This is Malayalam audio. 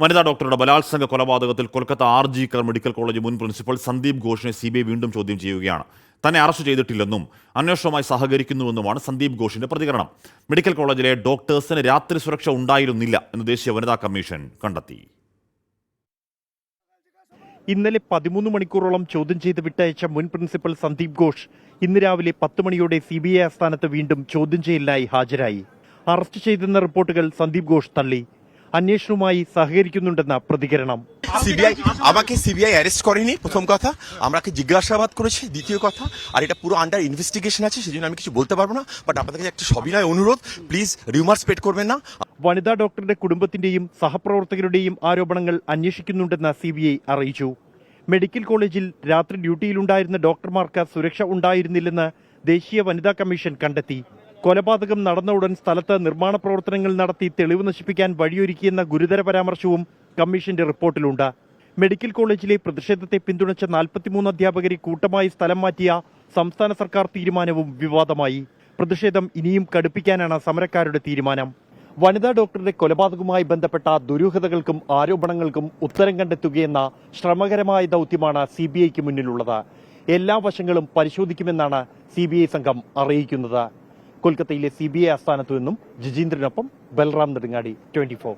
വനിതാ ഡോക്ടറുടെ ബലാത്സംഗ കൊലപാതകത്തിൽ കൊൽക്കത്ത RG കർ മെഡിക്കൽ കോളേജ് മുൻ പ്രിൻസിപ്പൽ സന്ദീപ് ഘോഷിനെ CBI വീണ്ടും ചോദ്യം ചെയ്യുകയാണ്. തന്നെ അറസ്റ്റ് ചെയ്തിട്ടില്ലെന്നും അന്വേഷണവുമായി സഹകരിക്കുന്നുവെന്നുമാണ് സന്ദീപ് ഘോഷിന്റെ പ്രതികരണം. മെഡിക്കൽ കോളേജിലെ ഡോക്ടേഴ്സിന് രാത്രി സുരക്ഷ ഉണ്ടായിരുന്നില്ല എന്ന് ദേശീയ വനിതാ കമ്മീഷൻ കണ്ടെത്തി. ഇന്നലെ 13 മണിക്കൂറോളം ചോദ്യം ചെയ്ത് വിട്ടയച്ച മുൻ പ്രിൻസിപ്പൽ സന്ദീപ് ഘോഷ് ഇന്ന് രാവിലെ 10 മണിയോടെ CBI ആസ്ഥാനത്ത് വീണ്ടും ചോദ്യം ചെയ്യലിനായി ഹാജരായി. അറസ്റ്റ് ചെയ്തെന്ന റിപ്പോർട്ടുകൾ സന്ദീപ് ഘോഷ് തള്ളി. അന്വേഷണവുമായി সহകരിക്കുന്നുണ്ടെന്ന പ്രതികരണം. সিবিআই অ্যারেস্ট করেনি, প্রথম কথা। আমরাকে জিজ্ঞাসাবাদ করেছি, দ্বিতীয় কথা। আর এটা পুরো আন্ডার ইনভেস্টিগেশন আছে, সেজন্য আমি কিছু বলতে পারবো না। বাট আপনাদের কাছে একটা সবিনয় অনুরোধ, প্লিজ রিউমার স্প্রেড করবেন না। വനിതാ ഡോക്ടറുടെ കുടുംബത്തിന്റെയും സഹപ്രവർത്തകരുടെയും ആരോപണങ്ങൾ അന്വേഷിക്കുന്നുണ്ടെന്ന് CBI അറിയിച്ചു. മെഡിക്കൽ കോളേജിൽ രാത്രി ഡ്യൂട്ടിയിലുണ്ടായിരുന്ന ഡോക്ടർമാർക്ക് സുരക്ഷ ഉണ്ടായിരുന്നില്ലെന്ന് ദേശീയ വനിതാ കമ്മീഷൻ കണ്ടെത്തി. കൊലപാതകം നടന്ന ഉടൻ സ്ഥലത്ത് നിർമ്മാണ പ്രവർത്തനങ്ങൾ നടത്തി തെളിവ് നശിപ്പിക്കാൻ വഴിയൊരുക്കിയെന്ന ഗുരുതര പരാമർശവും കമ്മീഷന്റെ റിപ്പോർട്ടിലുണ്ട്. മെഡിക്കൽ കോളേജിലെ പ്രതിഷേധത്തെ പിന്തുണച്ച 43 അധ്യാപകരെ കൂട്ടമായി സ്ഥലം മാറ്റിയ സംസ്ഥാന സർക്കാർ തീരുമാനവും വിവാദമായി. പ്രതിഷേധം ഇനിയും കടുപ്പിക്കാനാണ് സമരക്കാരുടെ തീരുമാനം. വനിതാ ഡോക്ടറുടെ കൊലപാതകവുമായി ബന്ധപ്പെട്ട ദുരൂഹതകൾക്കും ആരോപണങ്ങൾക്കും ഉത്തരം കണ്ടെത്തുകയെന്ന ശ്രമകരമായ ദൗത്യമാണ് CBIക്ക് മുന്നിലുള്ളത്. എല്ലാ വശങ്ങളും പരിശോധിക്കുമെന്നാണ് CBI സംഘം അറിയിക്കുന്നത്. കൊൽക്കത്തയിലെ CBI ആസ്ഥാനത്തു നിന്നും ജിജീന്ദ്രനൊപ്പം ബൽറാം നെടുങ്ങാടി, 24.